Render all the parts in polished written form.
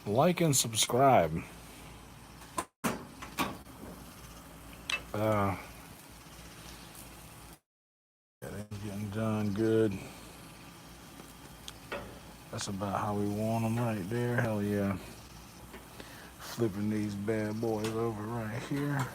like and subscribe. Uh, yeah, they're getting done good. That's about how we want them right there. Hell yeah. Flipping these bad boys over right here.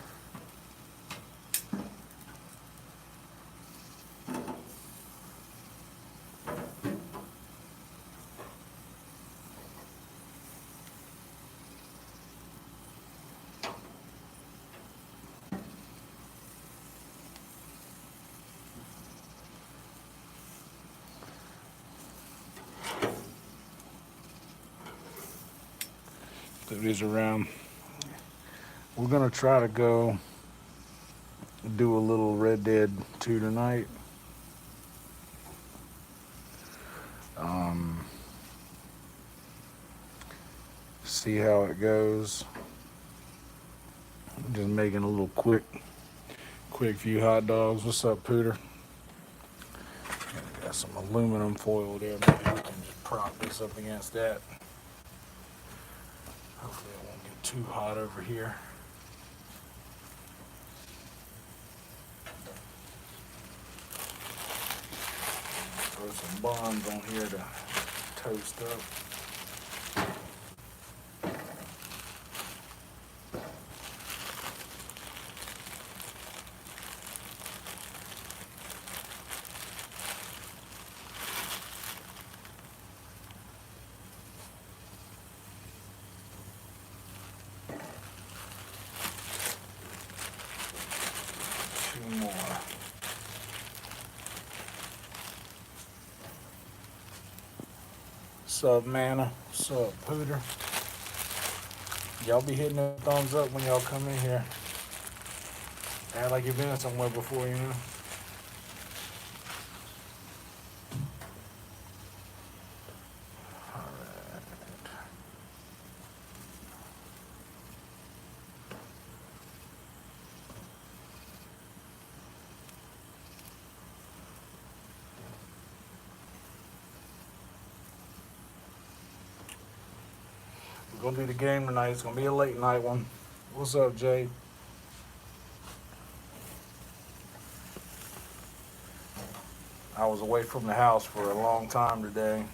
Flip these around. We're gonna try to go do a little Red Dead 2 tonight. Um, see how it goes. Just making a little quick few hot dogs. What's up, Pooter? Got some aluminum foil there. Maybe we can just prop this up against that. Hopefully it won't get too hot over here. Throw some buns on here to toast up. Two more. What's up, Manna? What's up, Pooter? Y'all be hitting the thumbs up when y'all come in here. Act like you've been somewhere before, you know? Alright. We're gonna do the game tonight. It's gonna be a late night one. What's up, Jay? I was away from the house for a long time today.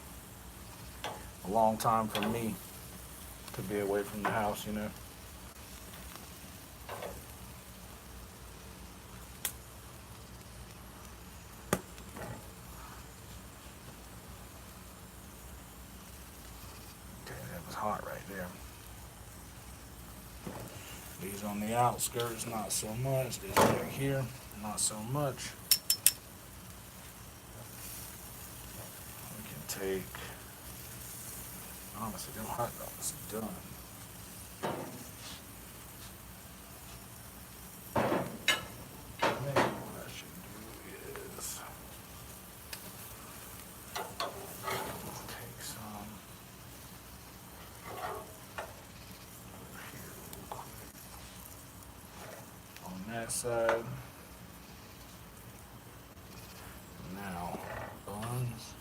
A long time for me to be away from the house, you know. Okay, that was hot right there. These on the outskirts, not so much. These right here, not so much. We can take, honestly, them hot dogs are done. Maybe what I should do is take some over here real quick on that side. Now, buns.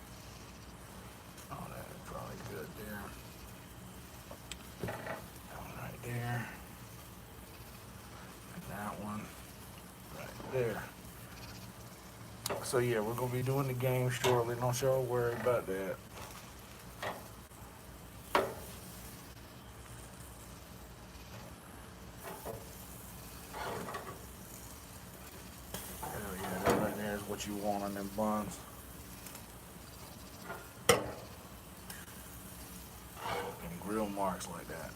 Oh, that's probably good there. That one right there. And that one right there. So yeah, we're gonna be doing the game shortly. Don't y'all worry about that. Hell yeah, that right there is what you want on them buns. And grill marks like that.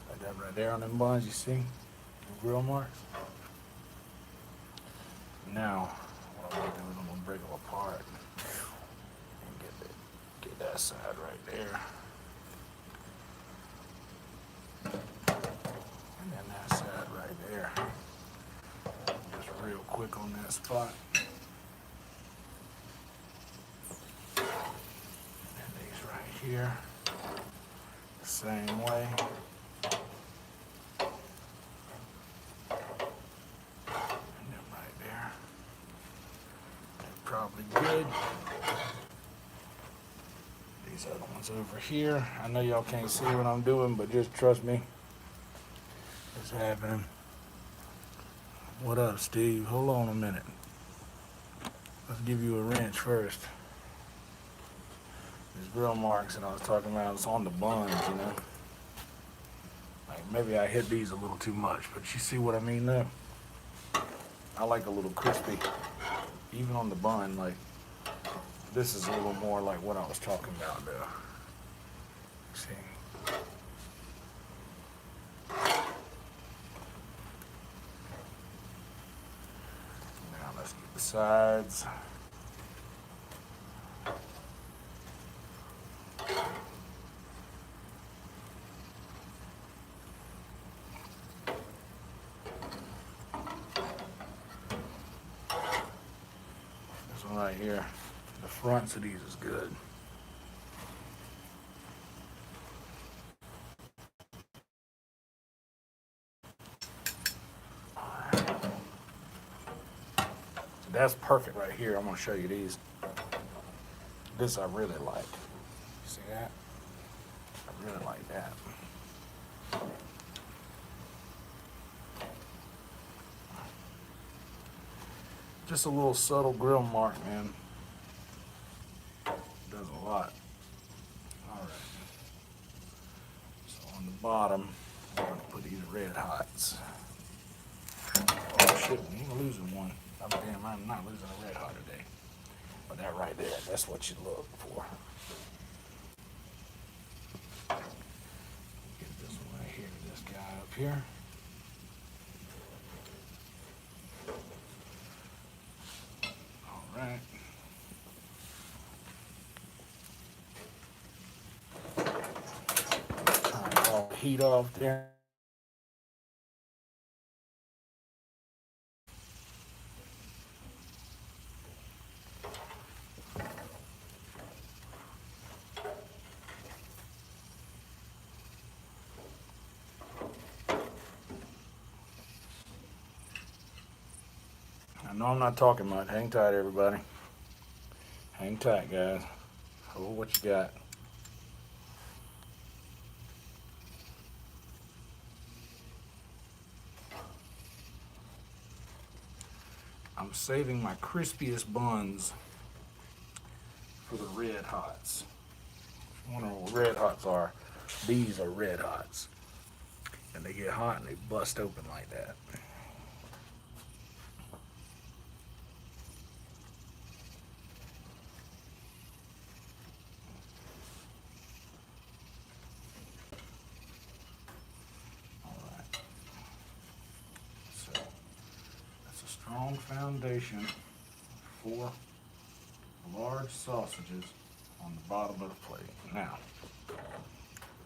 Like that right there on them buns, you see? The grill marks. Now, what I'm gonna do is I'm gonna break them apart and get that side right there. And then that side right there. Just real quick on that spot. And these right here. Same way. And them right there. They're probably good. These other ones over here. I know y'all can't see what I'm doing, but just trust me. It's happening. What up, Steve? Hold on a minute. Let's give you a wrench first. These grill marks that I was talking about, it's on the buns, you know. Like maybe I hit these a little too much, but you see what I mean though? I like a little crispy, even on the bun. Like this is a little more like what I was talking about though. See? Now let's get the sides. This one right here, the fronts of these is good. That's perfect right here. I'm gonna show you these. This I really like. You see that? I really like that. Just a little subtle grill mark, man. Does a lot. All right. So on the bottom, I'm gonna put these red hots. Oh shit, we ain't losing one. I'm damn, I'm not losing a red hot today. But that right there, that's what you look for. Get this one right here, this guy up here. All right. Turn all the heat off there. I know I'm not talking much. Hang tight, everybody. Hang tight, guys. Hold what you got. I'm saving my crispiest buns for the red hots. If you wonder what red hots are, these are red hots. And they get hot and they bust open like that. Strong foundation, 4 large sausages on the bottom of the plate. Now, we're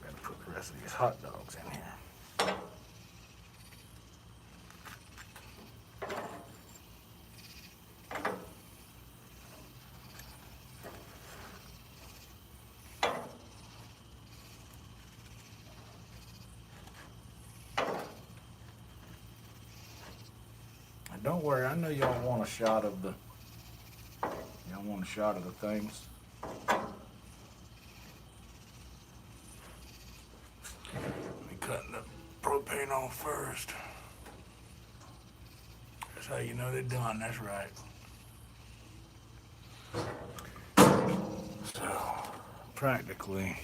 going to put the rest of these hot dogs in here. And don't worry, I know y'all want a shot of the things. Let me cut the propane on first. That's how you know they're done, that's right. So, practically,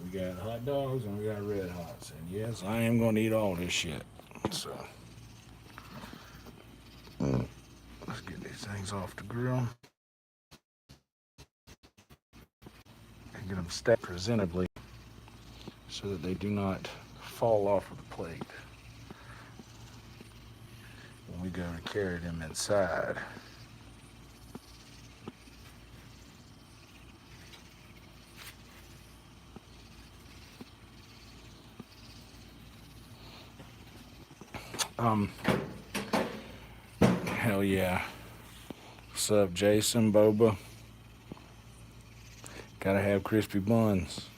we got hot dogs and we got red hots. And yes, I am gonna eat all this shit, so. Let's get these things off the grill and get them stacked presentably so that they do not fall off of the plate when we go to carry them inside. Hell yeah. What's up, Jason, Boba? Gotta have crispy buns.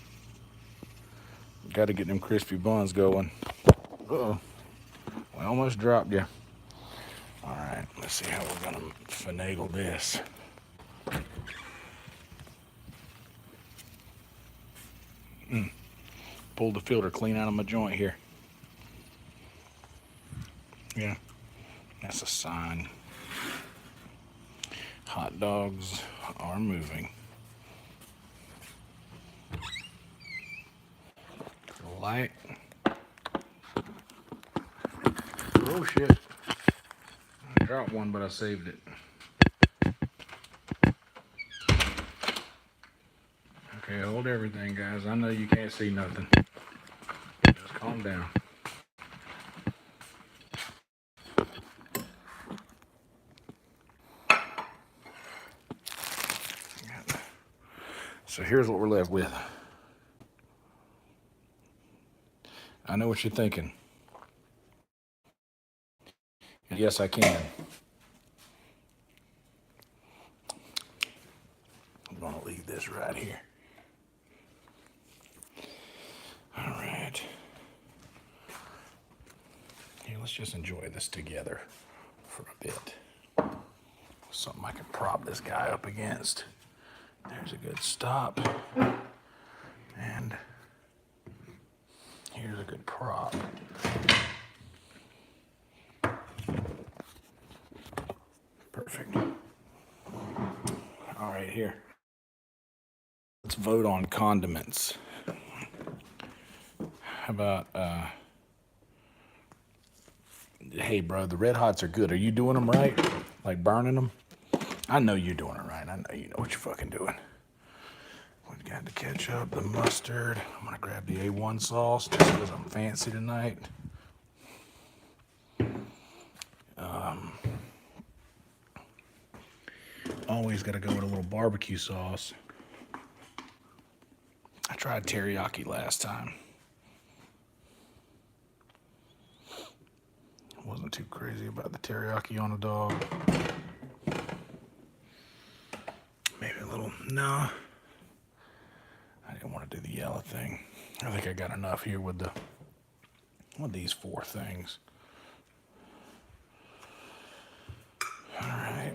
Got to get them crispy buns going. Uh-oh. We almost dropped you. All right, let's see how we're going to finagle this. Pulled the filter clean out of my joint here. Yeah, that's a sign. Hot dogs are moving. Light. Oh shit. I dropped one, but I saved it. Okay, hold everything, guys. I know you can't see nothing. Just calm down. So here's what we're left with. I know what you're thinking. Yes, I can. I'm going to leave this right here. All right. Here, let's just enjoy this together for a bit. Something I can prop this guy up against. There's a good stop. And here's a good prop. Perfect. All right, here. Let's vote on condiments. How about, hey, bro, the Red Hots are good. Are you doing them right? Like burning them? I know you're doing it right. I know you know what you're fucking doing. We've got the ketchup, the mustard. I'm going to grab the A1 sauce just because I'm fancy tonight. Always got to go with a little barbecue sauce. I tried teriyaki last time. Wasn't too crazy about the teriyaki on a dog. Maybe a little, no. I didn't want to do the yellow thing. I think I got enough here with these 4 things. All right.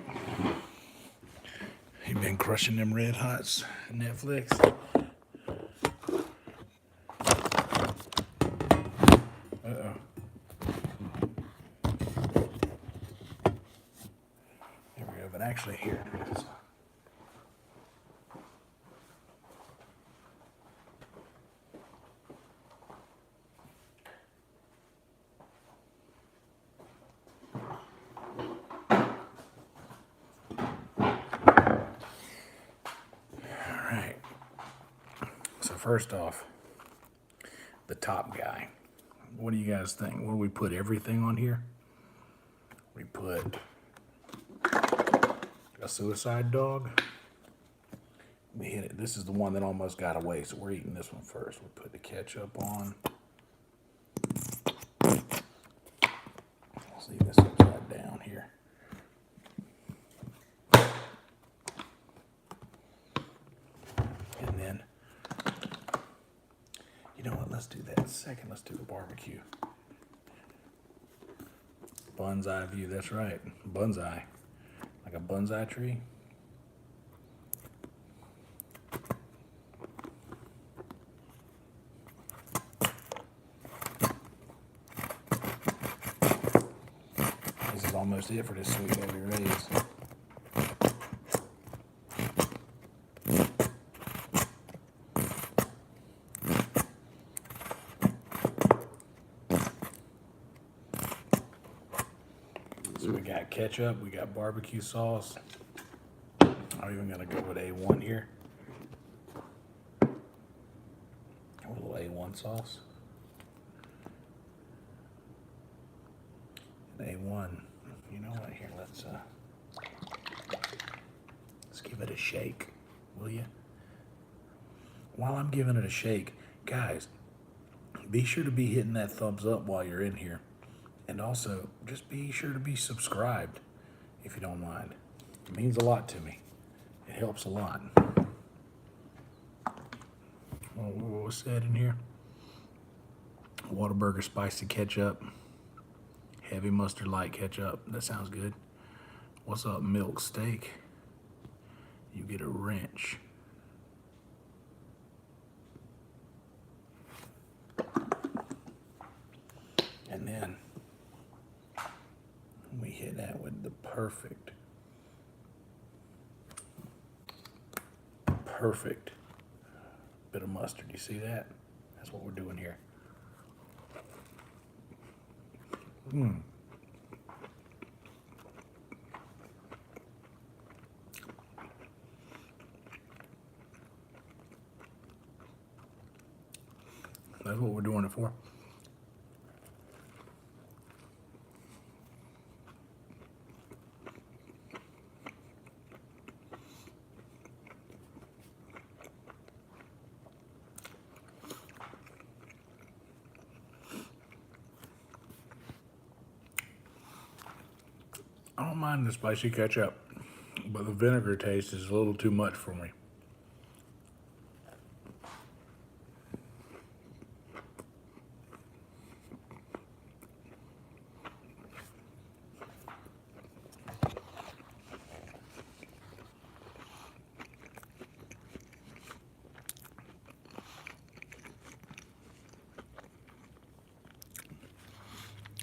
You been crushing them Red Hots, Netflix? Uh-oh. There we go, but actually here it is. First off, the top guy. What do you guys think? What do we put everything on here? We put a suicide dog. We hit it. This is the one that almost got away, so we're eating this one first. We put the ketchup on. Let's leave this upside down here. And then, you know what? Let's do that second. Let's do the barbecue. Bonsai view. That's right. Bonsai. Like a bonsai tree. This is almost it for this sweet baby Ray's. So we got ketchup, we got barbecue sauce. I'm even gonna go with A1 here. A little A1 sauce. And A1. You know what? Here, let's give it a shake, will you? While I'm giving it a shake, guys, be sure to be hitting that thumbs up while you're in here. And also, just be sure to be subscribed, if you don't mind. It means a lot to me. It helps a lot. What was said in here? Whataburger spicy ketchup. Heavy mustard light ketchup. That sounds good. What's up, milk steak? You get a wrench. And then we hit that with the perfect bit of mustard. You see that? That's what we're doing here. That's what we're doing it for. I don't mind the spicy ketchup, but the vinegar taste is a little too much for me.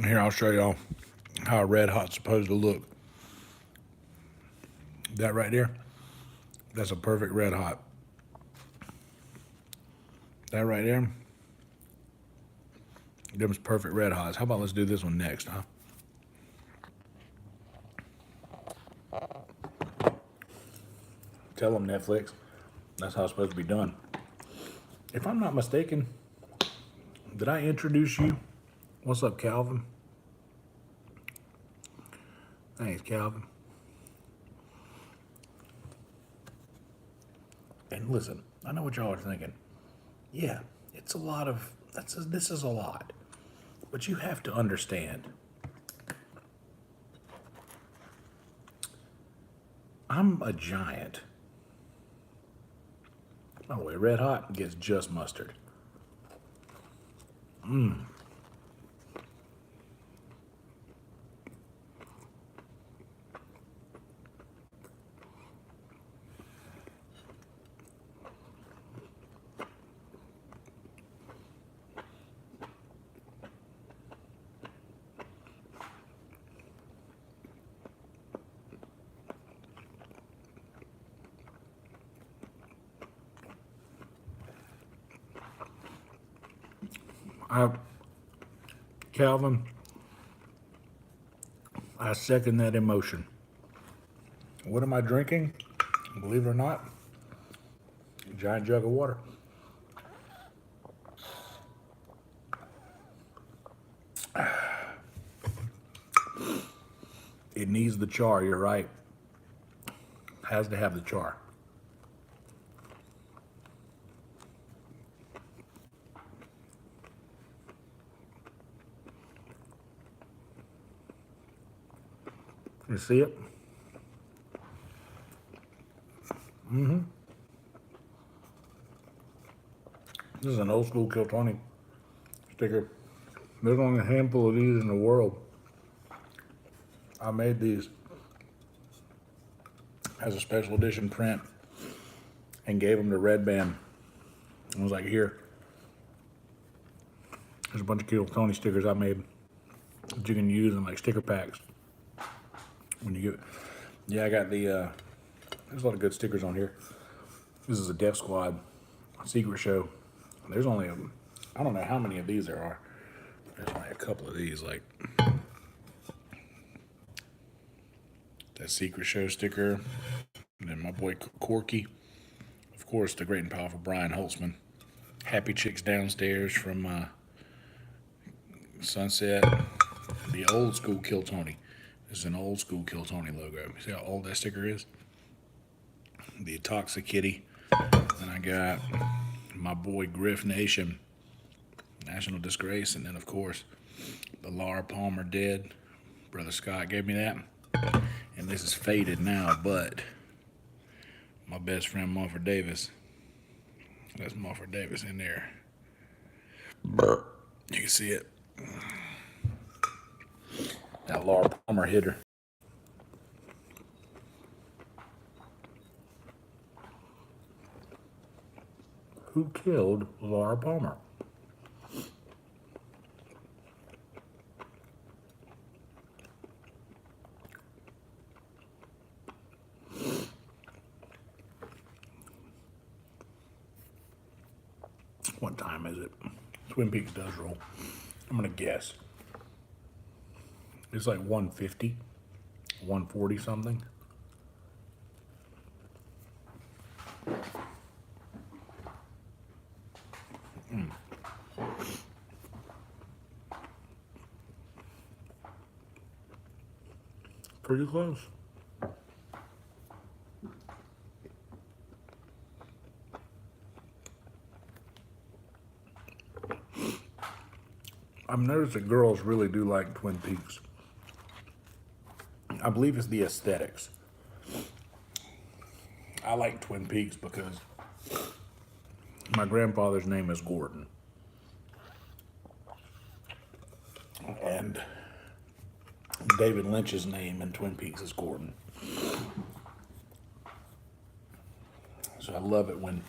Here, I'll show y'all how a red hot's supposed to look. That right there, that's a perfect red hot. That right there, them's perfect red hots. How about let's do this one next, huh? Tell them, Netflix, that's how it's supposed to be done. If I'm not mistaken, did I introduce you? What's up, Calvin? Thanks, Calvin. And listen, I know what y'all are thinking. Yeah, it's a lot of, this is a lot. But you have to understand, I'm a giant. By the way, red hot gets just mustard. Calvin, I second that emotion. What am I drinking? Believe it or not, a giant jug of water. It needs the char, you're right. Has to have the char. You see it? This is an old school Kiltony sticker. There's only a handful of these in the world. I made these as a special edition print and gave them to Red Band. I was like, here, there's a bunch of Kiltony stickers I made that you can use in like sticker packs. When you get, yeah, I got the, there's a lot of good stickers on here. This is a Death Squad secret show. There's only, I don't know how many of these there are. There's only a couple of these, like that secret show sticker. And then my boy Corky. Of course, the great and powerful Brian Holtzman. Happy Chicks Downstairs from Sunset. The old school Kiltony. This is an old school Kiltony logo. See how old that sticker is? The Toxic Kitty. Then I got my boy Griff Nation, National Disgrace, and then of course the Laura Palmer Dead. Brother Scott gave me that, and this is faded now, but my best friend Mumford Davis. That's Mumford Davis in there. You can see it. That Laura Palmer hitter. Who killed Laura Palmer? What time is it? Twin Peaks does roll. I'm gonna guess. It's like 150, 140 something. Pretty close. I've noticed that girls really do like Twin Peaks. I believe it's the aesthetics. I like Twin Peaks because my grandfather's name is Gordon. And David Lynch's name in Twin Peaks is Gordon. So I love it when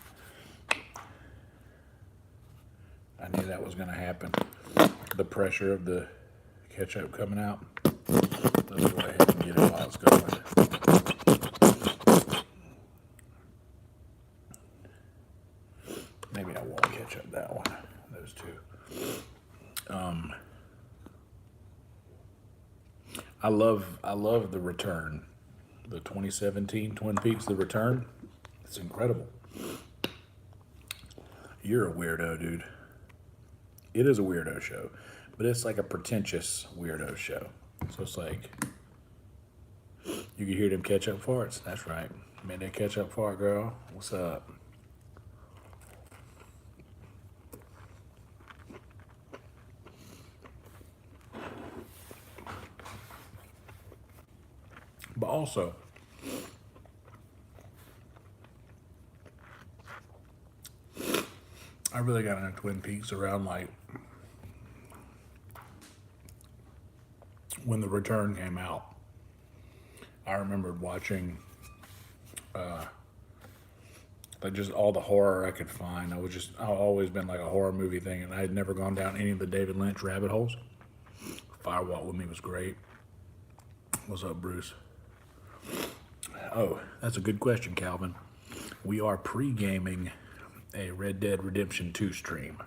I knew that was going to happen. The pressure of the ketchup coming out. Let's go ahead and get it while it's going. Maybe I won't ketchup that one. Those two. I love The Return. The 2017 Twin Peaks The Return. It's incredible. You're a weirdo, dude. It is a weirdo show, but it's like a pretentious weirdo show. So it's like, you can hear them ketchup farts. That's right. Made that ketchup fart, girl. What's up? But also, I really got into Twin Peaks around like when The Return came out. I remembered watching like just all the horror I could find. I've always been like a horror movie thing, and I had never gone down any of the David Lynch rabbit holes. Firewalk with Me was great. What's up, Bruce? Oh, that's a good question, Calvin. We are pre-gaming a Red Dead Redemption 2 stream,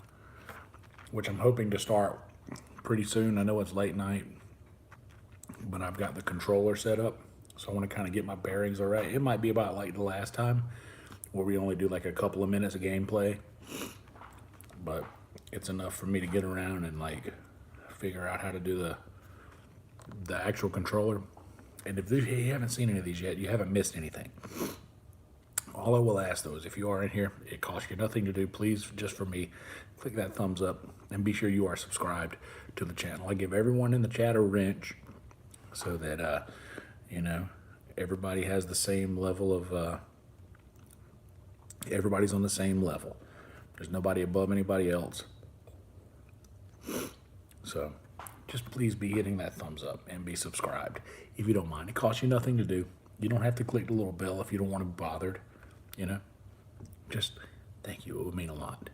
which I'm hoping to start pretty soon. I know it's late night, but I've got the controller set up, so I want to kind of get my bearings all right. It might be about like the last time, where we only do like a couple of minutes of gameplay, but it's enough for me to get around and like figure out how to do the actual controller. And if you haven't seen any of these yet, you haven't missed anything. All I will ask though is if you are in here, it costs you nothing to do. Please, just for me, click that thumbs up and be sure you are subscribed to the channel. I give everyone in the chat a wrench so that, you know, everybody has the same level of, everybody's on the same level. There's nobody above anybody else. So just please be hitting that thumbs up and be subscribed if you don't mind. It costs you nothing to do. You don't have to click the little bell if you don't want to be bothered, you know. Just thank you. It would mean a lot.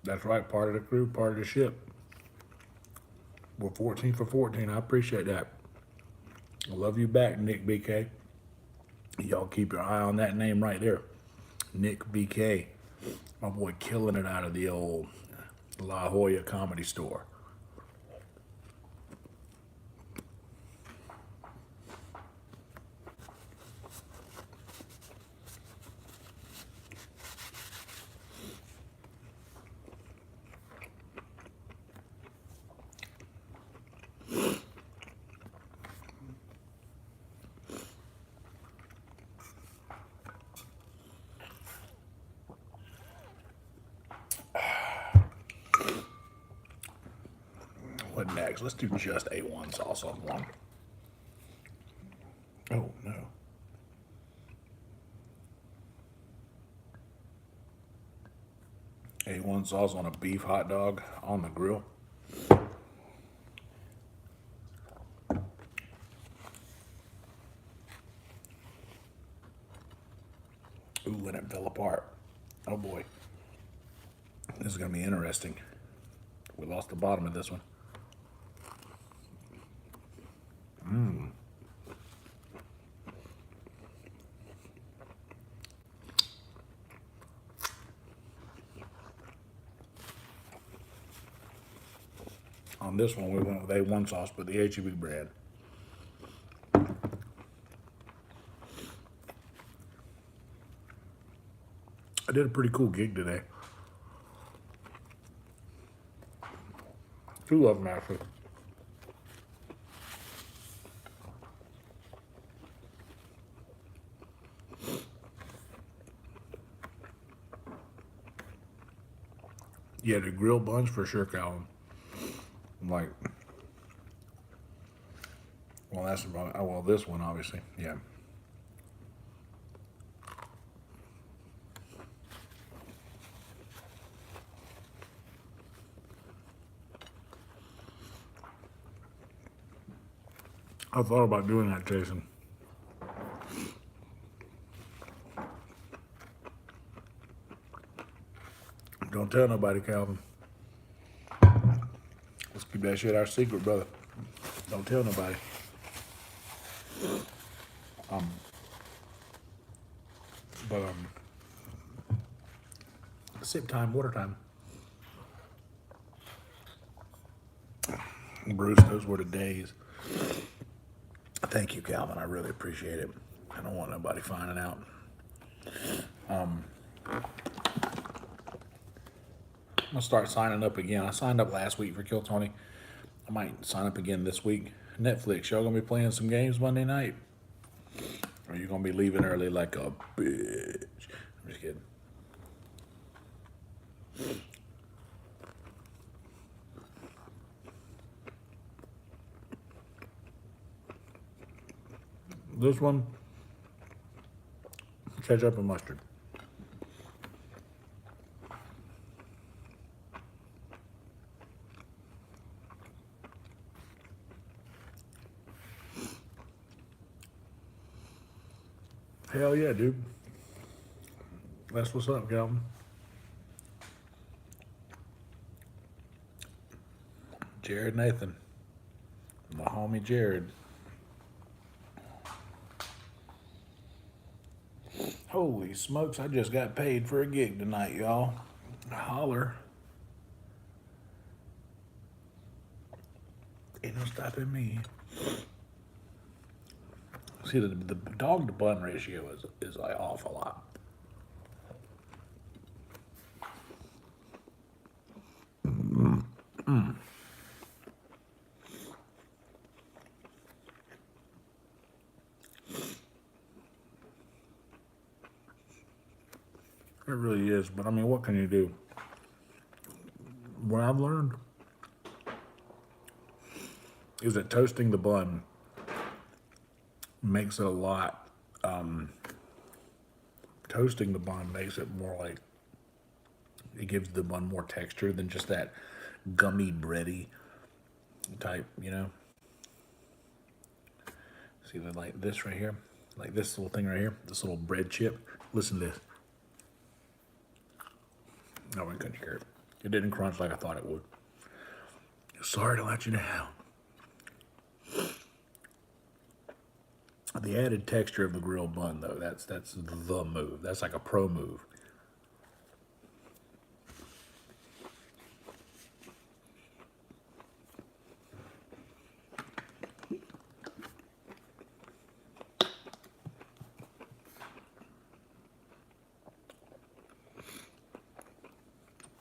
That's right. Part of the crew, part of the ship. We're 14 for 14. I appreciate that. I love you back, Nick BK. Y'all keep your eye on that name right there. Nick BK. My boy killing it out of the old La Jolla Comedy Store. What next? Let's do just A1 sauce on one. Oh, no. A1 sauce on a beef hot dog on the grill. Ooh, and it fell apart. Oh boy. This is going to be interesting. We lost the bottom of this one. On this one, we went with A1 sauce, but the HEB brand. I did a pretty cool gig today. Two of them, actually. Yeah, the grilled buns for sure, Calvin. Like, well, that's about, oh, well, this one, obviously, yeah. I thought about doing that, Jason. Don't tell nobody, Calvin. Let's keep that shit our secret, brother. Don't tell nobody. But sip time, water time. Bruce, those were the days. Thank you, Calvin. I really appreciate it. I don't want nobody finding out. I'm gonna start signing up again. I signed up last week for Kill Tony. I might sign up again this week. Netflix, y'all gonna be playing some games Monday night? Or are you gonna be leaving early like a bitch? I'm just kidding. This one, ketchup and mustard. Hell yeah, dude. That's what's up, Calvin. Jared Nathan. My homie Jared. Holy smokes, I just got paid for a gig tonight, y'all. Holler. Ain't no stopping me. See, the dog to bun ratio is like off a lot. It really is, but I mean, what can you do? What I've learned is that toasting the bun makes it a lot. Toasting the bun makes it more like, it gives the bun more texture than just that gummy bready type, you know? See, like this right here, like this little thing right here, this little bread chip. Listen to this. No, I couldn't hear it. It didn't crunch like I thought it would. Sorry to let you down. The added texture of the grilled bun, though, that's the move. That's like a pro move.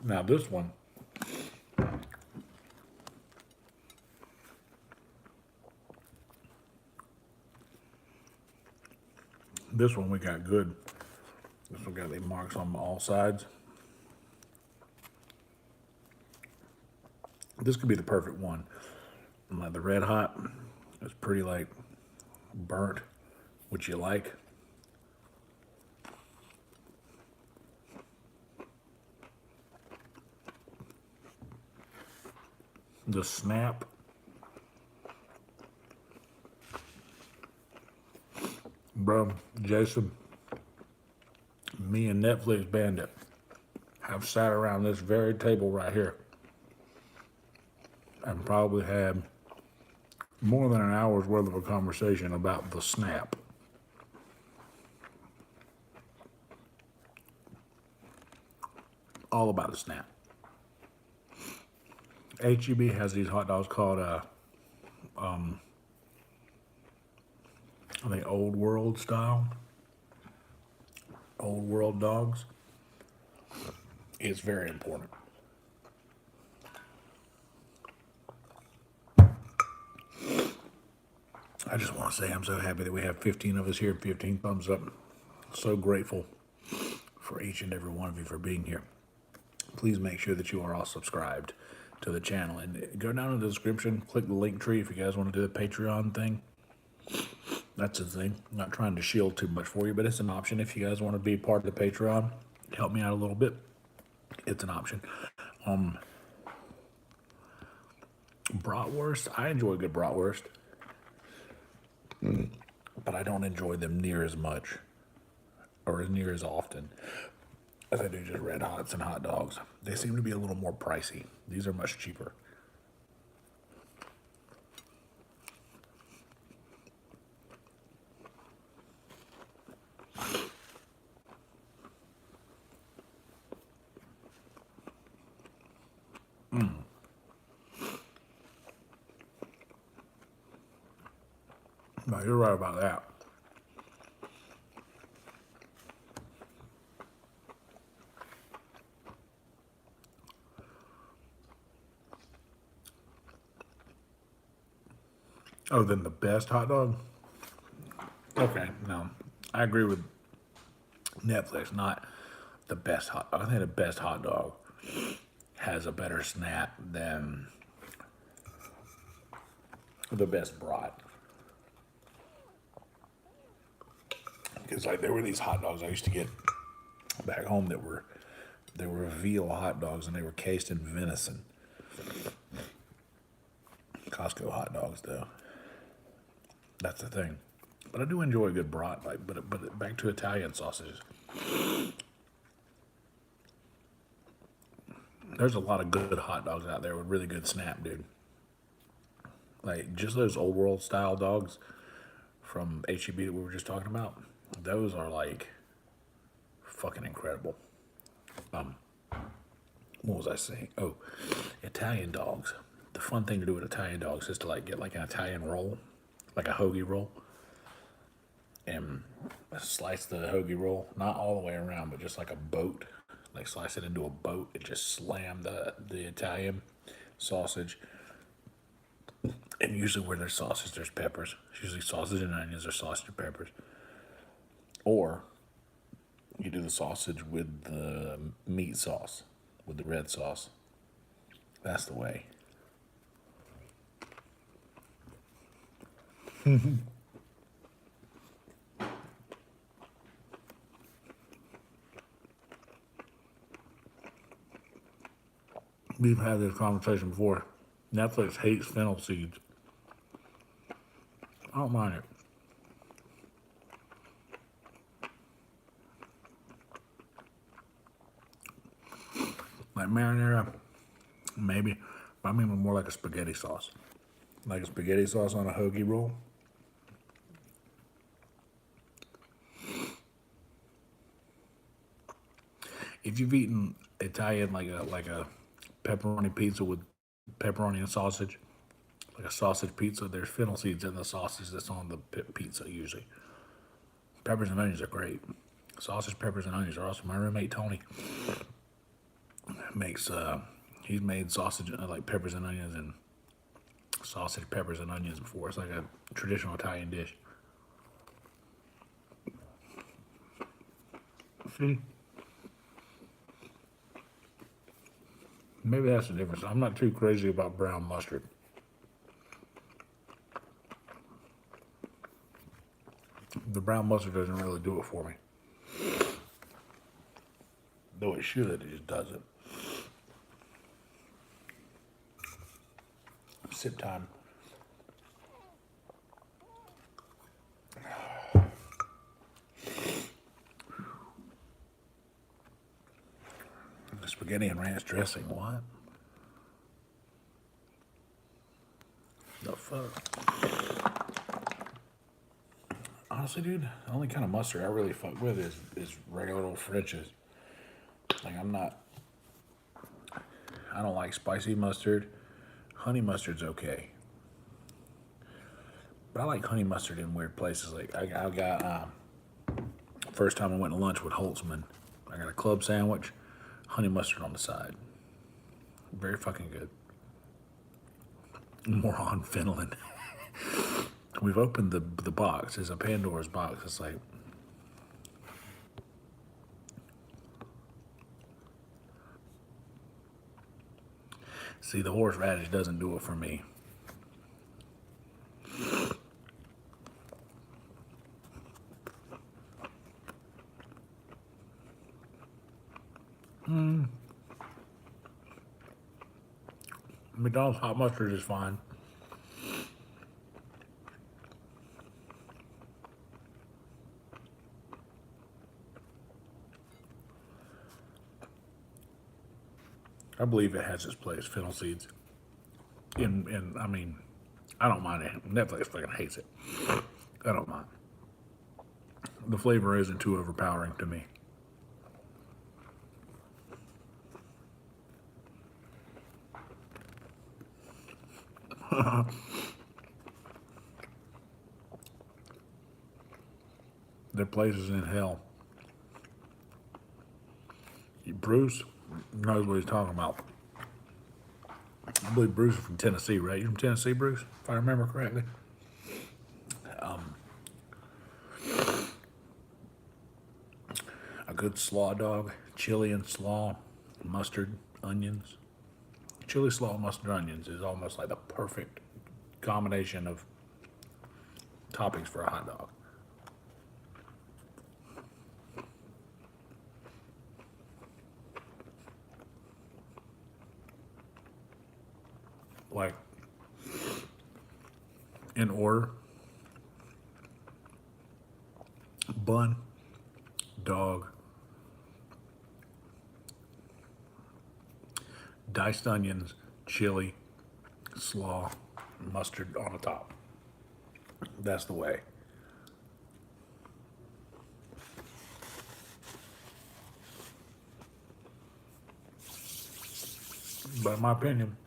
Now this one, we got good. This one got the marks on all sides. This could be the perfect one. And like the red hot, it's pretty like burnt, which you like. The snap. Bro, Jason, me and Netflix Bandit have sat around this very table right here and probably had more than an hour's worth of a conversation about the snap. All about the snap. HEB has these hot dogs called, I think, Old World style. Old World dogs. It's very important. I just want to say I'm so happy that we have 15 of us here, 15 thumbs up. So grateful for each and every one of you for being here. Please make sure that you are all subscribed to the channel and go down in the description, click the link tree if you guys want to do the Patreon thing. That's the thing. I'm not trying to shield too much for you, but it's an option if you guys want to be part of the Patreon. Help me out a little bit. It's an option. Bratwurst. I enjoy a good bratwurst, but I don't enjoy them near as much or as near as often as I do just red hots and hot dogs. They seem to be a little more pricey. These are much cheaper. No, you're right about that. Oh, then the best hot dog? Okay, no. I agree with Netflix, not the best hot dog. I think the best hot dog has a better snap than the best brat. Because like there were these hot dogs I used to get back home that were veal hot dogs and they were cased in venison. Costco hot dogs though. That's the thing. But I do enjoy a good brat, like but back to Italian sausages. There's a lot of good hot dogs out there with really good snap, dude. Like just those old world style dogs from HEB that we were just talking about. Those are like fucking incredible. What was I saying? Oh, Italian dogs. The fun thing to do with Italian dogs is to like get like an Italian roll, like a hoagie roll, and slice the hoagie roll, not all the way around, but just like a boat. Like slice it into a boat and just slam the Italian sausage. And usually where there's sausage, there's peppers. It's usually sausage and onions or sausage and peppers. Or you do the sausage with the meat sauce, with the red sauce. That's the way. We've had this conversation before. Netflix hates fennel seeds. I don't mind it. Like marinara, maybe. But I mean more like a spaghetti sauce. Like a spaghetti sauce on a hoagie roll. If you've eaten Italian like a pepperoni pizza with pepperoni and sausage, like a sausage pizza, there's fennel seeds in the sausage that's on the pizza usually. Peppers and onions are great. Sausage, peppers, and onions are awesome. My roommate Tony makes he's made sausage like peppers and onions and sausage, peppers, and onions before. It's like a traditional Italian dish. See? Maybe that's the difference. I'm not too crazy about brown mustard. The brown mustard doesn't really do it for me. Though it should, it just doesn't. Sip time. The spaghetti and ranch dressing, what? The fuck? Honestly, dude, the only kind of mustard I really fuck with is regular old French's. Like, I don't like spicy mustard. Honey mustard's okay. But I like honey mustard in weird places. Like, I got, first time I went to lunch with Holtzman, I got a club sandwich, honey mustard on the side. Very fucking good. Moron Finland. We've opened the box. It's a Pandora's box. It's like, see, the horseradish doesn't do it for me. McDonald's hot mustard is fine. I believe it has its place, fennel seeds. And I mean, I don't mind it. Netflix fucking hates it. I don't mind. The flavor isn't too overpowering to me. Their place is in hell. Bruce knows what he's talking about. I believe Bruce is from Tennessee, right? You from Tennessee, Bruce? If I remember correctly. A good slaw dog, chili and slaw, mustard, onions. Chili, slaw, mustard, onions is almost like the perfect combination of toppings for a hot dog. Like, in order: bun, dog, diced onions, chili, slaw, mustard on the top. That's the way. But in my opinion,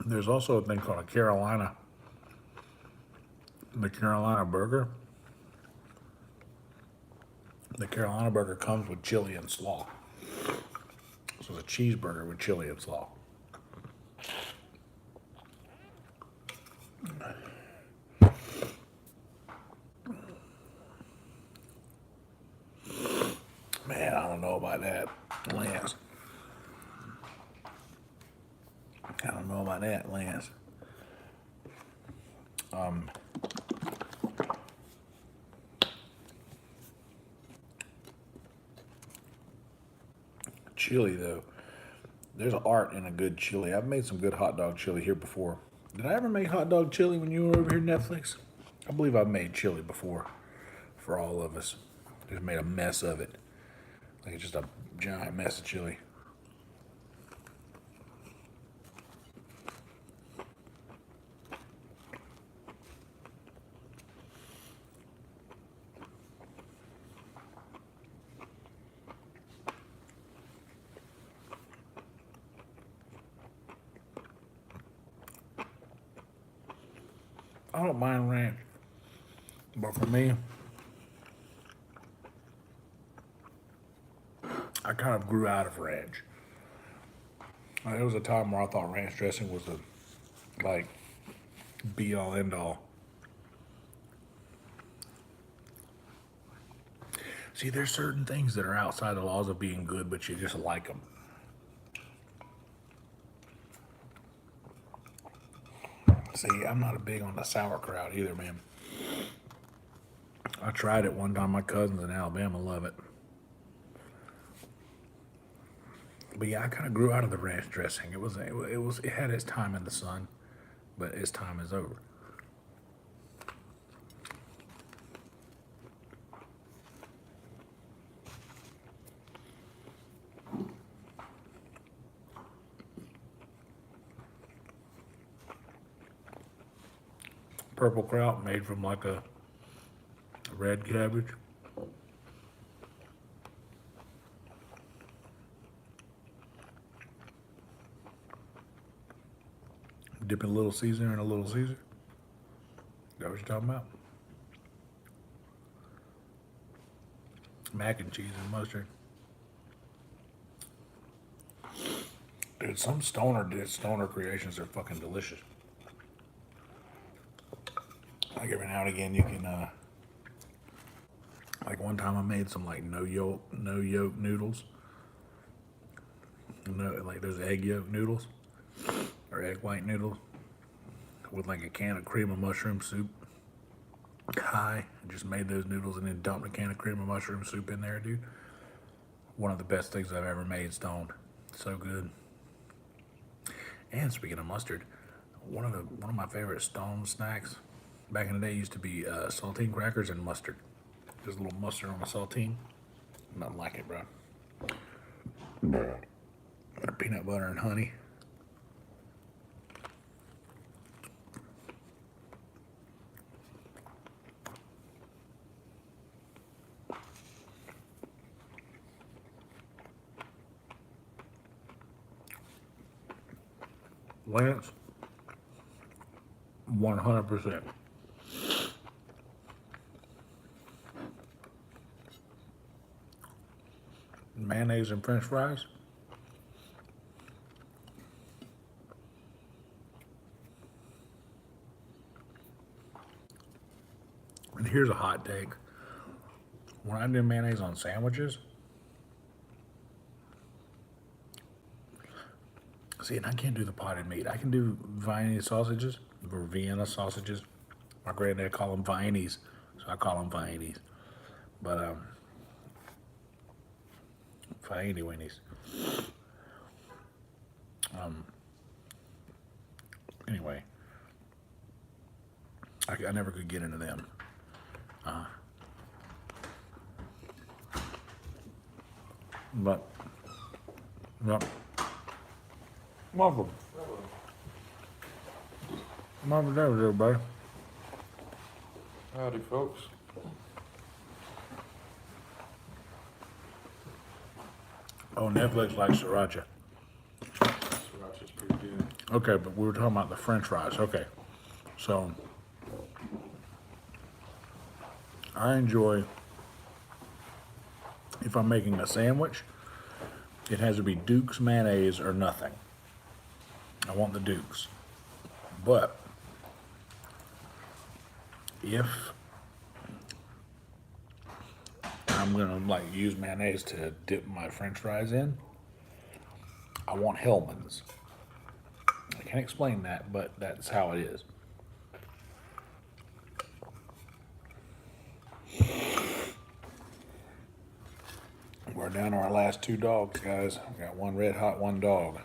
there's also a thing called a Carolina. The Carolina burger. The Carolina burger comes with chili and slaw. So it's a cheeseburger with chili and slaw. Man, I don't know about that, Lance. I don't know about that, Lance. Chili, though. There's an art in a good chili. I've made some good hot dog chili here before. Did I ever make hot dog chili when you were over here, Netflix? I believe I've made chili before for all of us. Just made a mess of it. Like it's just a giant mess of chili. I don't mind ranch, but for me, I kind of grew out of ranch. Like, there was a time where I thought ranch dressing was the like be all end all. See, there's certain things that are outside the laws of being good, but you just like them. See, I'm not a big on the sauerkraut either, man. I tried it one time. My cousins in Alabama love it. But yeah, I kind of grew out of the ranch dressing. It had its time in the sun, but its time is over. Purple kraut made from like a red cabbage. Dip in a little Caesar and a little Caesar. Is that what you're talking about? Mac and cheese and mustard. Dude, some stoner creations are fucking delicious. Like every now and again you can like one time I made some like no yolk noodles. Like those egg yolk noodles or egg white noodles with like a can of cream of mushroom soup. I just made those noodles and then dumped a can of cream of mushroom soup in there, dude. One of the best things I've ever made, stoned. So good. And speaking of mustard, one of my favorite stone snacks back in the day used to be saltine crackers and mustard. Just a little mustard on a saltine. Nothing like it, bro. Peanut butter and honey. Lance, 100%. Mayonnaise and French fries. And here's a hot take. When I do mayonnaise on sandwiches, see, and I can't do the potted meat. I can do Viennese sausages or Vienna sausages. My granddad called them Viennese, so I call them Viennese. But Viennese weenies. Anyway, I never could get into them. But, yep. Welcome. Mama, there, everybody. Howdy, folks. Oh, Netflix likes sriracha. Sriracha's pretty good. Okay, but we were talking about the French fries. Okay, so I enjoy, if I'm making a sandwich, it has to be Duke's mayonnaise or nothing. I want the Duke's. But if I'm gonna like use mayonnaise to dip my French fries in, I want Hellman's. I can't explain that, but that's how it is. We're down to our last two dogs, guys. We got one red hot, one dog.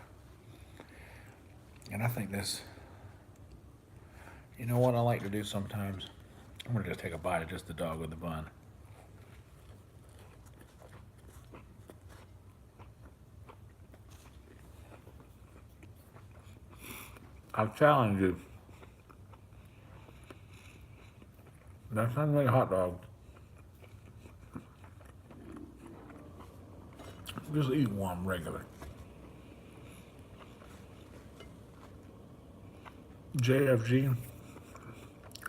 And I think this, you know what I like to do sometimes? I'm gonna just take a bite of just the dog with the bun. I challenge you. That's not like a hot dog. Just eat one regular. JFG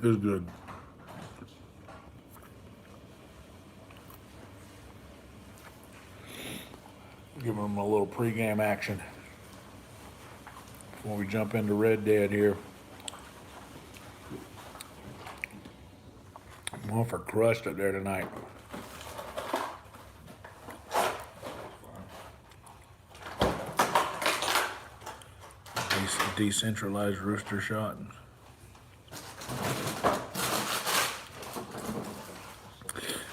is good. Give them a little pregame action before we jump into Red Dead here. I'm going for crushed up there tonight. decentralized rooster shot.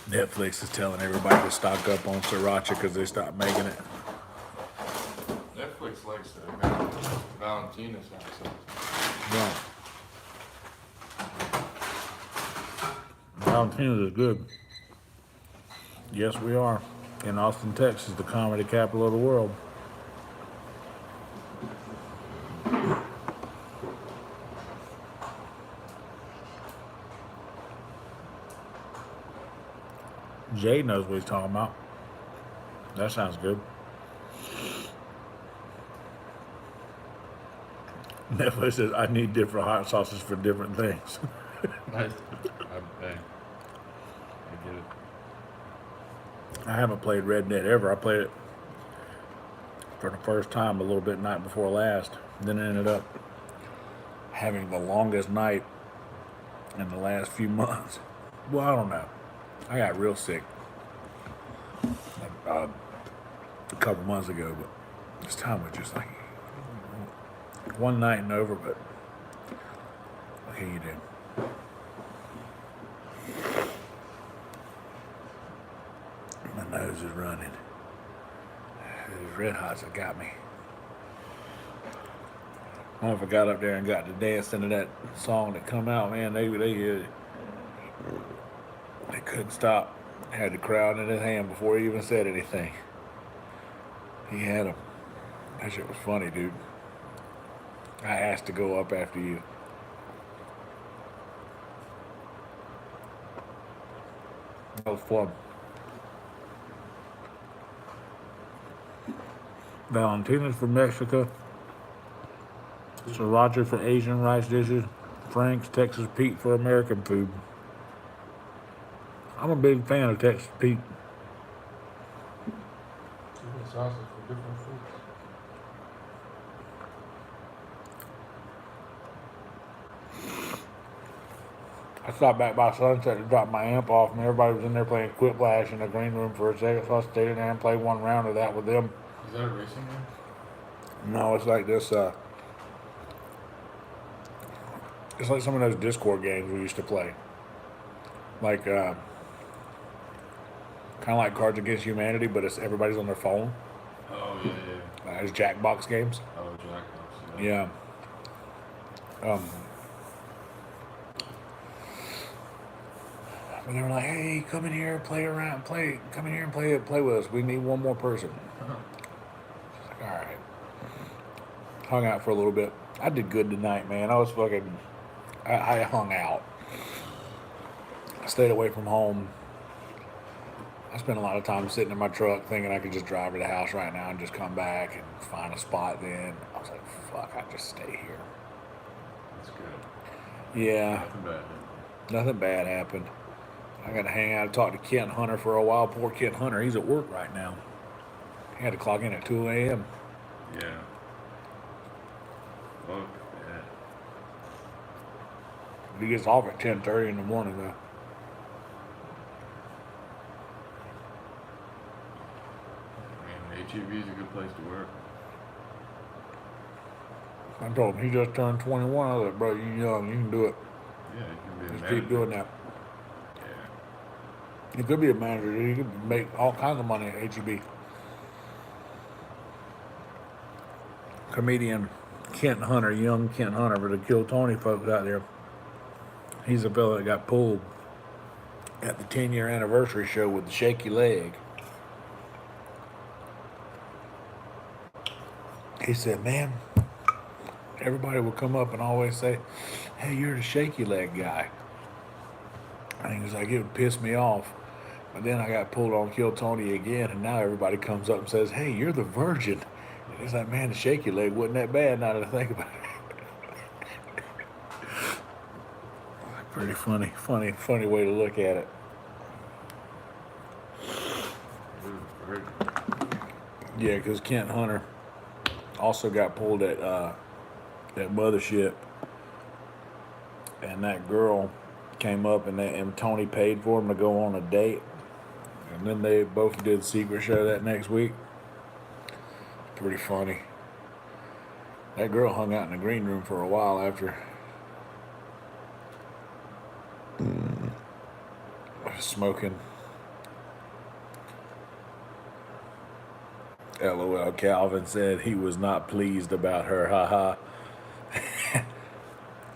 Netflix is telling everybody to stock up on sriracha because they stopped making it. Netflix likes the Valentina sauce. Yeah. Valentina's is good. Yes, we are. In Austin, Texas, the comedy capital of the world. Jay knows what he's talking about. That sounds good. Netflix says, I need different hot sauces for different things. Nice. I get it. I haven't played Red Dead ever. I played it for the first time a little bit night before last. Then I ended up having the longest night in the last few months. Well, I don't know. I got real sick a couple months ago, but this time was just like one night and over, but what can you do? My nose is running. These red hots have got me. I don't know if I got up there and got to dancing to that song that come out, man. They couldn't stop. Had the crowd in his hand before he even said anything. He had him. That shit was funny, dude. I asked to go up after you. That was fun. Valentina's for Mexico. Sriracha for Asian rice dishes. Frank's Texas Pete for American food. I'm a big fan of Texas Pete. Different sauces for different foods. I stopped back by Sunset to drop my amp off, and everybody was in there playing Quiplash in the green room for a second, so I stayed in there and played one round of that with them. Is that a racing game? No, it's like this, it's like some of those Discord games we used to play. Like, kind of like Cards Against Humanity, but it's everybody's on their phone. Oh, yeah, yeah. It's Jackbox games. Oh, Jackbox. Yeah. But they were like, "Hey, come in here, play around, play. Come in here and play with us. We need one more person." She's like, "All right." Hung out for a little bit. I did good tonight, man. I was fucking. I hung out. I stayed away from home. I spent a lot of time sitting in my truck thinking I could just drive to the house right now and just come back and find a spot. Then I was like, "Fuck, I just stay here." That's good. Yeah. Nothing bad. Nothing bad happened. I got to hang out and talk to Kent Hunter for a while. Poor Kent Hunter, he's at work right now. He had to clock in at 2 a.m. Yeah. Fuck yeah. He gets off at 10:30 in the morning, though. I mean, HEB is a good place to work. I told him he just turned 21. I was like, "Bro, you young, you can do it. Yeah, you can be a Just manager. keep doing that." Yeah. He could be a manager. He could make all kinds of money at HEB. Comedian Kent Hunter, young Kent Hunter, for the Kill Tony folks out there. He's a fellow that got pulled at the 10-year anniversary show with the shaky leg. He said, "Man, everybody would come up and always say, 'Hey, you're the shaky leg guy.' And he was like, it would piss me off. But then I got pulled on Kill Tony again, and now everybody comes up and says, 'Hey, you're the virgin.' And he's like, 'Man, the shaky leg wasn't that bad now that I think about it.'" Pretty funny way to look at it. Yeah, because Kent Hunter also got pulled at that mothership, and that girl came up and Tony paid for him to go on a date, and then they both did Secret Show that next week. Pretty funny. That girl hung out in the green room for a while after smoking. LOL. Calvin said he was not pleased about her. Haha.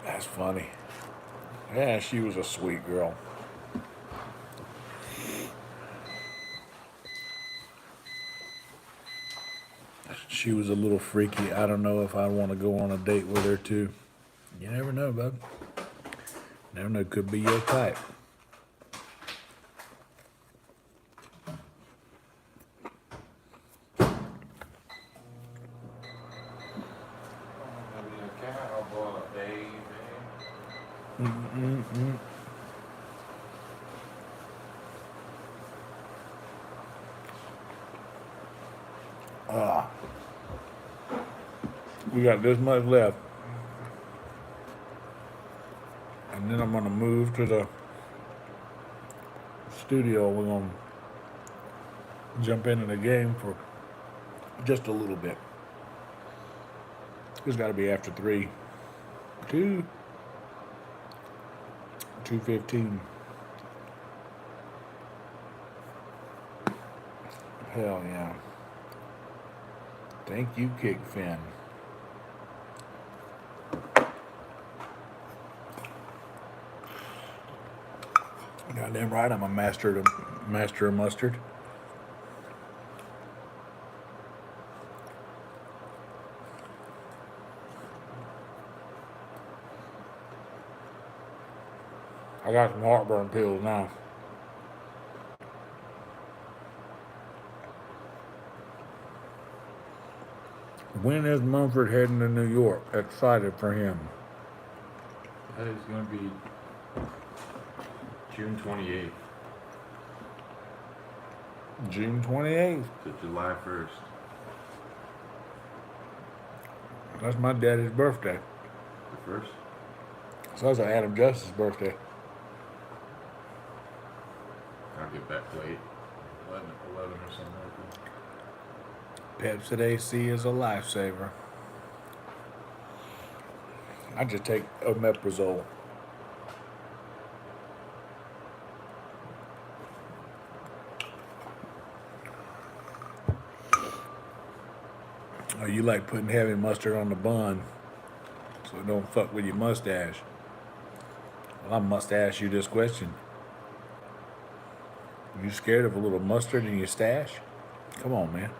That's funny. Yeah, she was a sweet girl. She was a little freaky. I don't know if I want to go on a date with her too. You never know, bud. Never know. Could be your type. Maybe a cowboy, baby. We got this much left. And then I'm going to move to the studio. We're going to jump into the game for just a little bit. It's got to be after 3. 2:15. Hell yeah. Thank you, Kickfin. Goddamn right, I'm a master of mustard. I got some heartburn pills now. When is Mumford heading to New York? Excited for him. That is going to be June 28th June 28th. to July 1st. That's my daddy's birthday. The 1st? So that's Adam Justice's birthday. I'll get back late. 11 or something like that. Pepsid AC is a lifesaver. I just take omeprazole. Oh, you like putting heavy mustard on the bun so it don't fuck with your mustache. Well, I must ask you this question. You scared of a little mustard in your stash? Come on, man.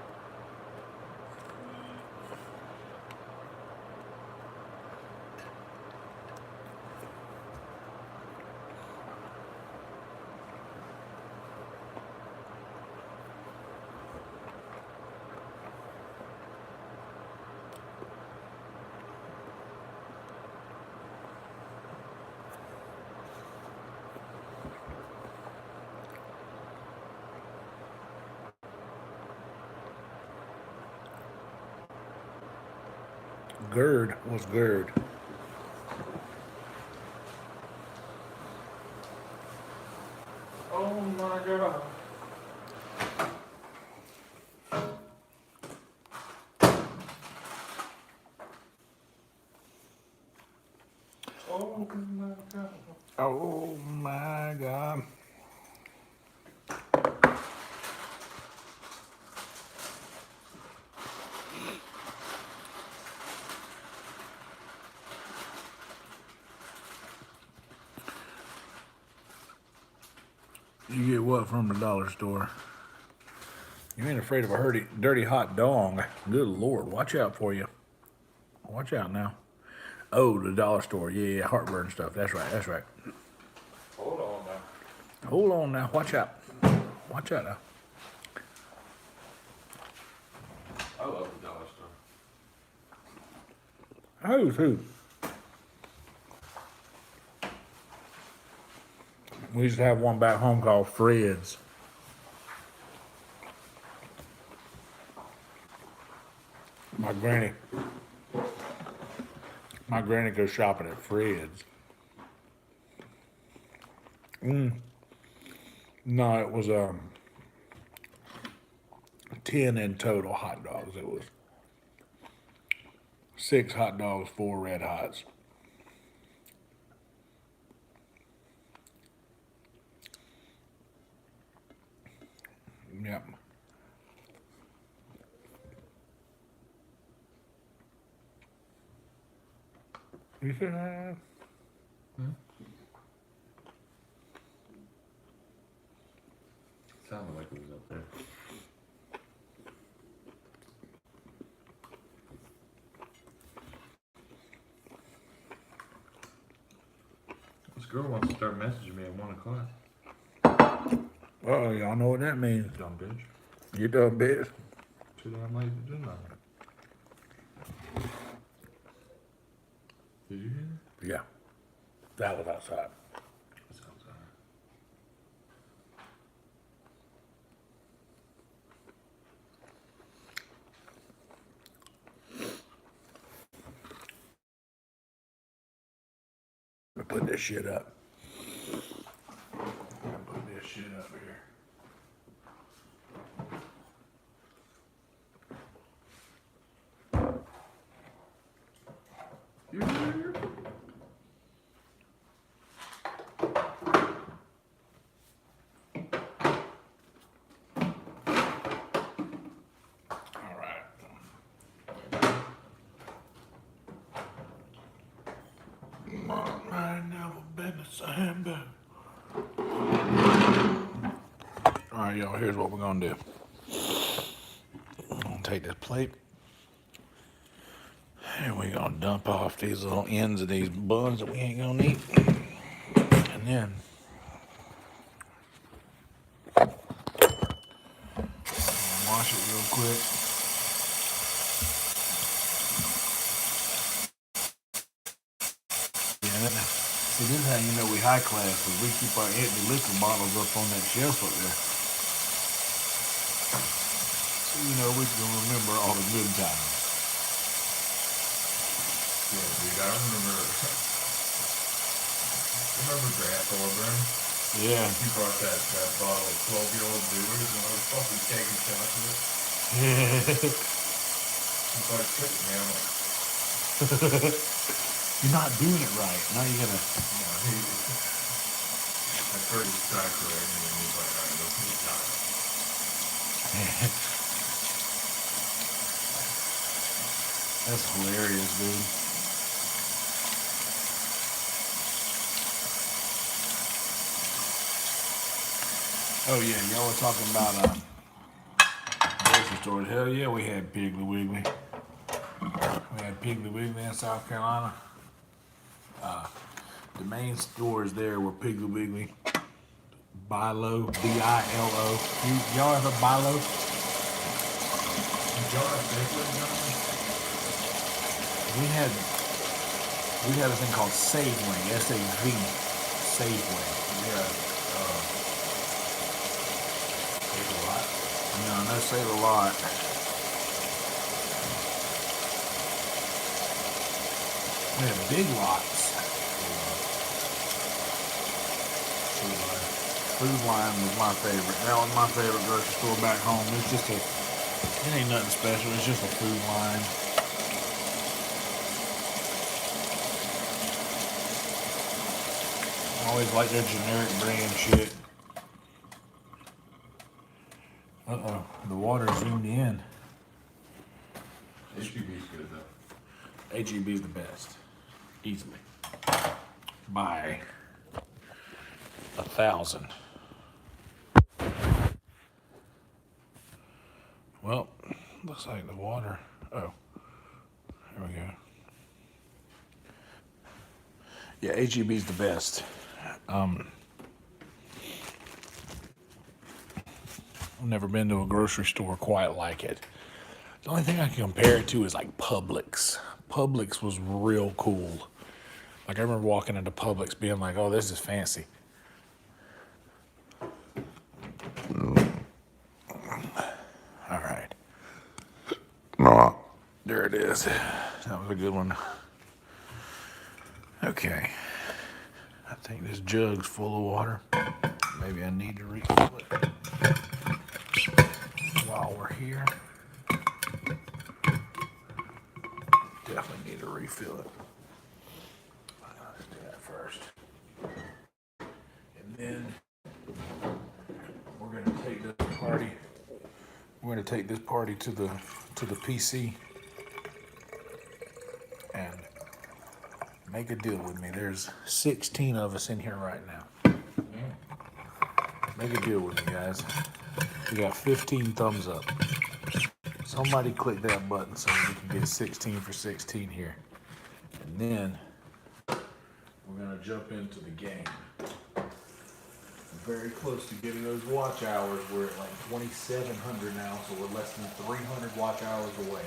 GERD was GERD. Oh my god. Oh my god. Oh my God. You get what from the dollar store? You ain't afraid of a dirty hot dog. Good Lord, watch out for you. Watch out now. Oh, the dollar store. Yeah, heartburn stuff. That's right. Hold on now. Hold on now. Watch out. Watch out now. I love the dollar store. Who's who? We used to have one back home called Fred's. My granny goes shopping at Fred's. No, it was 10 in total hot dogs. It was 6 hot dogs, 4 red hots. Yep. You should have. Sounded like it was up there. This girl wants to start messaging me at 1 o'clock. Oh, y'all know what that means. Dumb bitch. You done, bitch. Too damn late to do nothing. Did you hear that? Yeah. That was outside. That's outside. Put this shit up. Put this shit up here. You here? All right. I ain't never been the same, but. All right, y'all, here's what we're going to do. I'm going to take this plate. And we're going to dump off these little ends of these buns that we ain't going to eat. And then wash it real quick. Yeah, see, this is how you know we high class, because we keep our empty liquor bottles up on that shelf up there. So, you know, we can remember all the good times. Yeah, dude, I remember Grant Thorburn. Yeah. He brought that bottle of 12-year-old Brewers and I was fucking taking shots of it. He's like, quit it, man. I'm like, You're not doing it right. Now you gotta. no, I first was trying to correct me and he's like, all right, let's stop. That's hilarious, dude. Oh yeah, y'all were talking about grocery stores. Hell yeah, we had Piggly Wiggly. We had Piggly Wiggly in South Carolina. The main stores there were Piggly Wiggly, Bilo, B-I-L-O. Y'all ever Bilo? We had a thing called Safeway, S-A-V, Safeway. Yeah. Save a lot. No, no, Save a Lot. We had Big Lots. Food Line was my favorite. That was my favorite grocery store back home. It's just it ain't nothing special. It's just a Food Line. I always like their generic brand shit. Uh-oh, the water zoomed in. HEB's good though. HEB's the best. Easily. By 1,000. Well, looks like the water. Oh, here we go. Yeah, HEB's the best. I've never been to a grocery store quite like it. The only thing I can compare it to is like Publix. Publix was real cool. Like I remember walking into Publix being like, oh, this is fancy. All right. There it is. That was a good one. Okay. I think this jug's full of water. Maybe I need to refill it while we're here. Definitely need to refill it. Let's do that first. And then we're gonna take this party. We're gonna take this party to the PC and make a deal with me. There's 16 of us in here right now. Make a deal with me, guys. We got 15 thumbs up. Somebody click that button so we can get 16 for 16 here. And then we're gonna jump into the game. We're very close to getting those watch hours. We're at like 2,700 now, so we're less than 300 watch hours away.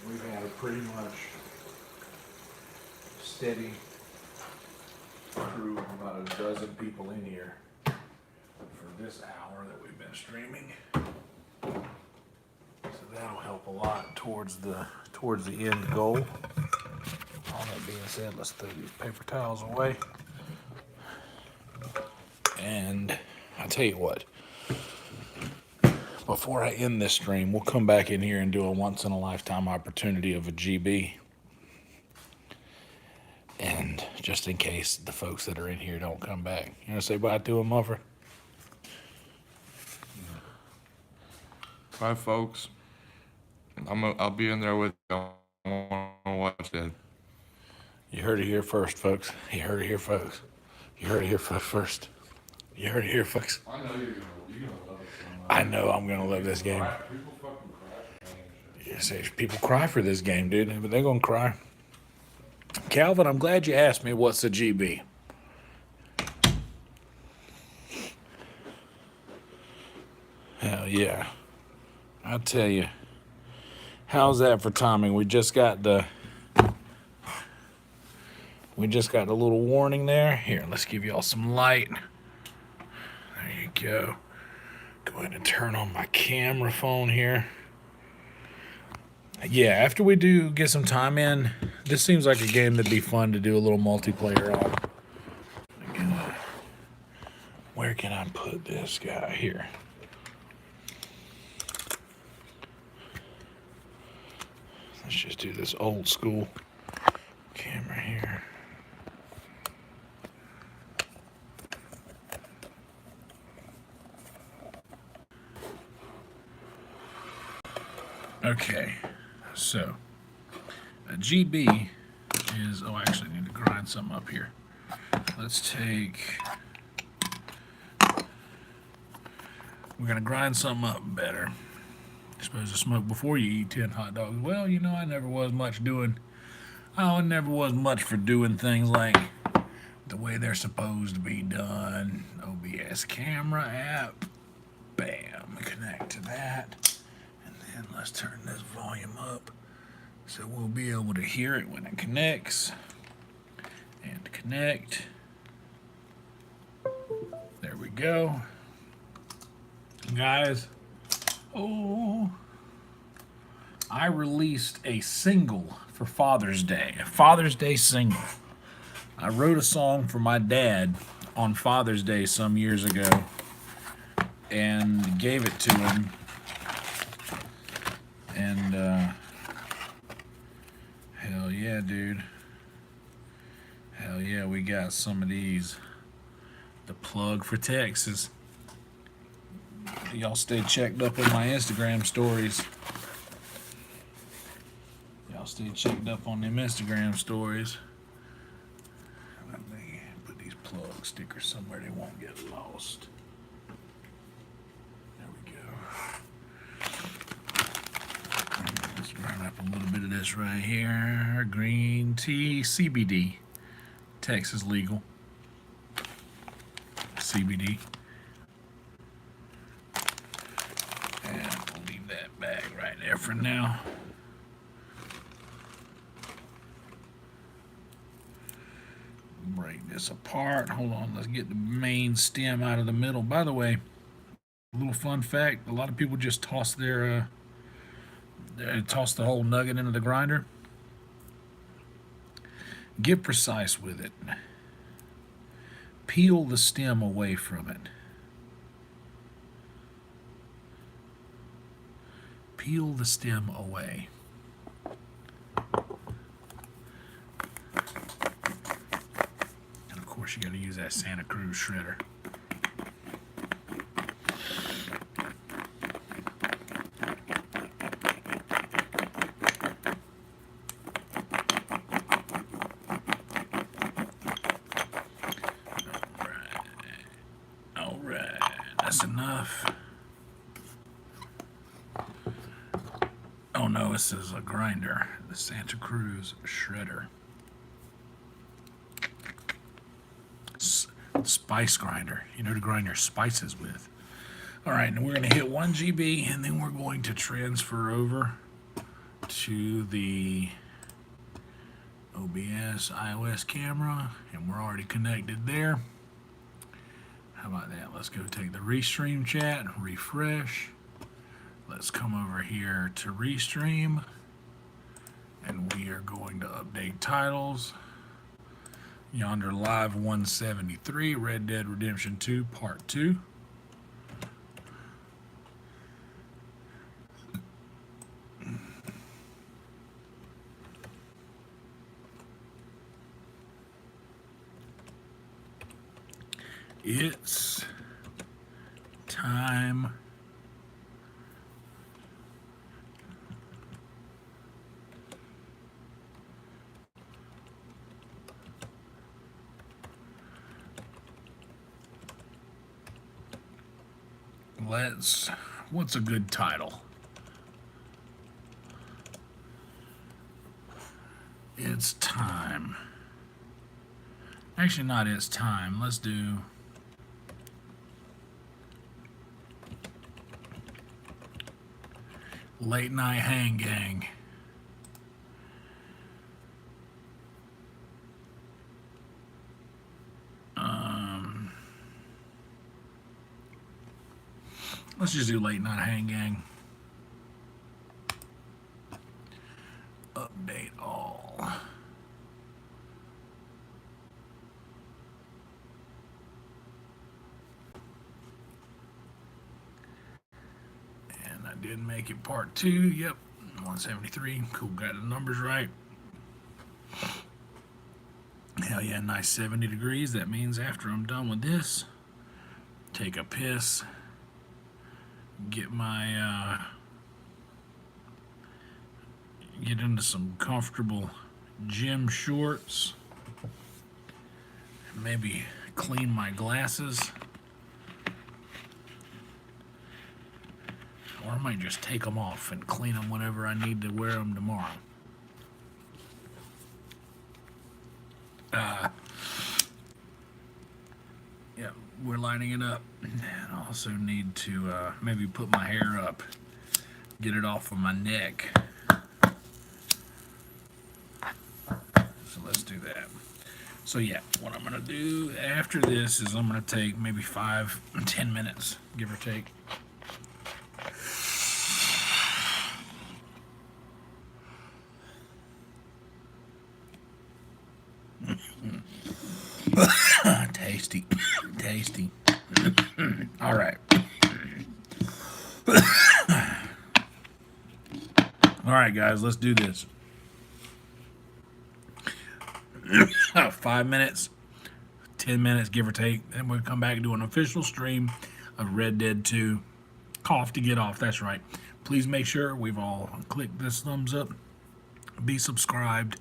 We've had a pretty much steady crew of about a dozen people in here for this hour that we've been streaming. So that'll help a lot towards the end goal. All that being said, let's throw these paper towels away. And I'll tell you what, before I end this stream, we'll come back in here and do a once in a lifetime opportunity of a GB. And just in case the folks that are in here don't come back. You want to say bye to them, Muffer? Bye, folks. I'll be in there with you. I want to watch it. You heard it here first, folks. You heard it here, folks. You heard it here first. You heard it here, folks. I know you're gonna love it so much. I know I'm gonna love this game. People fucking cry for games. Yes, people cry for this game, dude, but they're gonna cry. Calvin, I'm glad you asked me what's a GB. Hell yeah. I'll tell you. How's that for timing? We just got the little warning there. Here, let's give y'all some light. There you go. Go ahead and turn on my camera phone here. Yeah, after we do get some time in, this seems like a game that'd be fun to do a little multiplayer on. Where can I put this guy here? Let's just do this old school camera here. Okay, so a GB is, oh, I actually need to grind something up here. Let's take, we're gonna grind something up better. You're supposed to smoke before you eat 10 hot dogs. Well, you know, I never was much for doing things like the way they're supposed to be done. OBS camera app, bam, connect to that. And let's turn this volume up so we'll be able to hear it when it connects. And connect. There we go. Guys, oh, I released a single for Father's Day, a Father's Day single. I wrote a song for my dad on Father's Day some years ago and gave it to him. And hell yeah, dude. Hell yeah, we got some of these. The plug for Texas. Y'all stay checked up on my Instagram stories. Y'all stay checked up on them Instagram stories. Let me put these plug stickers somewhere they won't get lost. There we go. Let's grind up a little bit of this right here. Green tea, CBD. Texas legal. CBD. And we'll leave that bag right there for now. Break this apart. Hold on, let's get the main stem out of the middle. By the way, a little fun fact, a lot of people just toss their toss the whole nugget into the grinder. Get precise with it. Peel the stem away from it. peel the stem away. And of course, you got to use that Santa Cruz shredder. All right, that's enough. Oh no, this is a grinder, the Santa Cruz shredder. Spice grinder, you know, to grind your spices with. All right, and we're going to hit 1 GB, and then we're going to transfer over to the OBS iOS camera, and we're already connected there. How about that? Let's go take the restream chat, refresh. Let's come over here to restream, and we are going to update titles. Yonder Live 173, Red Dead Redemption 2 Part 2. It's time what's a good title? It's time. Actually, not it's time. Let's do Late Night Hang Gang. Let's just do Late Night Hang Gang. Update all. And I did make it Part 2. Yep, 173. Cool, got the numbers right. Hell yeah, nice 70 degrees. That means after I'm done with this, take a piss, get my get into some comfortable gym shorts, maybe clean my glasses, or I might just take them off and clean them whenever I need to wear them tomorrow. Yeah, we're lining it up. I also need to maybe put my hair up, get it off of my neck. So let's do that. So yeah, what I'm gonna do after this is I'm gonna take maybe 5-10 minutes, give or take. Tasty, tasty. All right. All right, guys, let's do this. 5 minutes, 10 minutes, give or take. Then we'll come back and do an official stream of Red Dead 2. Cough to get off, that's right. Please make sure we've all clicked this thumbs up. Be subscribed.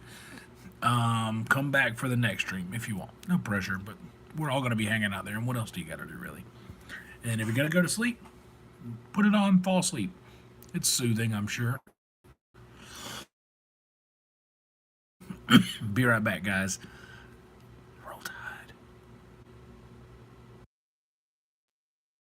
Come back for the next stream if you want. No pressure, but we're all going to be hanging out there. And what else do you got to do, really? And if you're going to go to sleep, put it on, fall asleep. It's soothing, I'm sure. Be right back, guys.